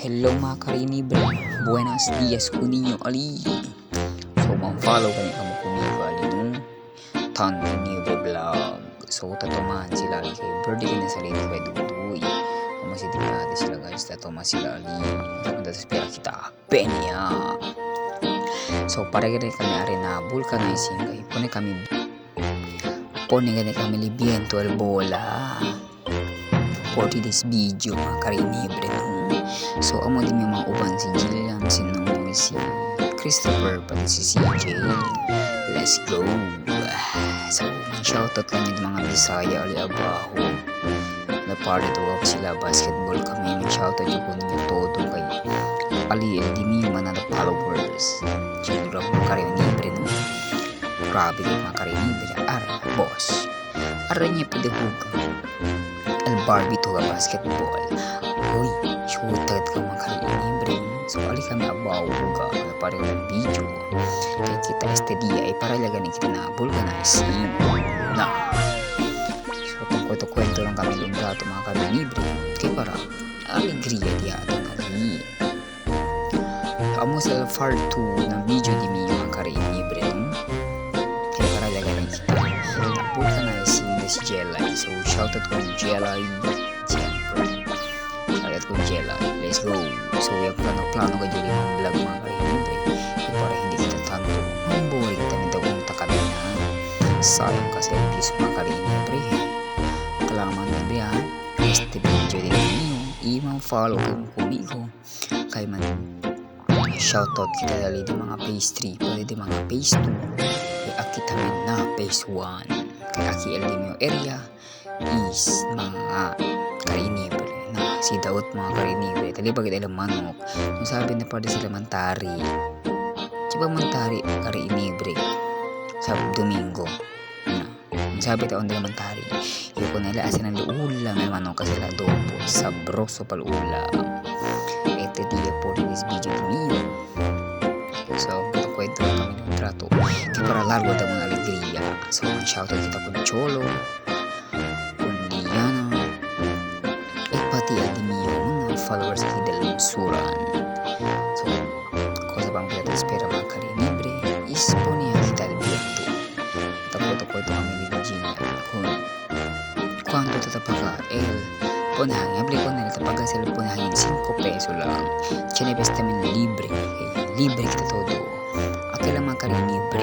Hello mga karinibre, buenos dias ko ninyo ali. So follow ka niya kamo kumigo ali no Tanto Nibre Vlog. So tatuman sila ali kay birthday ka na sa lady kay Duduy. Pumasiti natin sila guys, tatuman sila ali. Tapos pera kita penya. So para gani kami ari na vulcanizing kay pone kami libyen 12 bola for this video mga karinibre no. So amo din yung mga uban si Jillian, si Noy, si Christopher, pati si CJ. Let's go. So shoutout lang yung mga Bisaya ali abaho na part ito ako sila basketball kami. Shoutout yung kunin nyo todo kay ali LDM mga na followers. Siguro mga karinibre no. Grabe yung mga karinibre. Ara boss, ara niya pidahuga El Barbie to basketball. Uy, shootout ka mga karinibre. So ali kami abaw ka na parang video kaya kita este dia ay para lagan kita na vulcanizing na. So tungkol kwento lang kami yung gato mga karinibre kaya para alegria dia atong kami amo sa part 2 ng video di mga karinibre kaya para lagan kita na vulcanizing na si Jelay. So shoutout ko Jelay. Let's go. So yung plano ka dyan yung vlog mga karinibre para hindi kita tanto mambuhay kita minta kung takami na sayang kasi views mga karinibre kalaman na biyan este video din ninyo imang follow kung kumigo kay man shoutout kita dali di mga phase 3 pwede di mga phase 2 kay akita min na phase 1 kay aki LDM area is mga karinibre na si Daot mga karinibre tali bagay alam manok kung sabi na pwede sila mantari siya mantari karinibre sa Domingo na sabi taon nila mantari yung ko nila asin ng ulam ng manok kasi la dopo sa broso palula ito dia po din this video niyo. So kwento kami ng trato kaya para largo daw mga alegria. So shoutout kita po Cholo pati LDM mga followers sa Hidalong Suran. So cosa bang kita espera mga karinibre is po niya kita albiento tapos ito kami ni Virginia kung kwanto tatapaka punahangin abli ko na natapaga sila punahangin 5 peso lang chinebes namin libre kita todo akila mga karinibre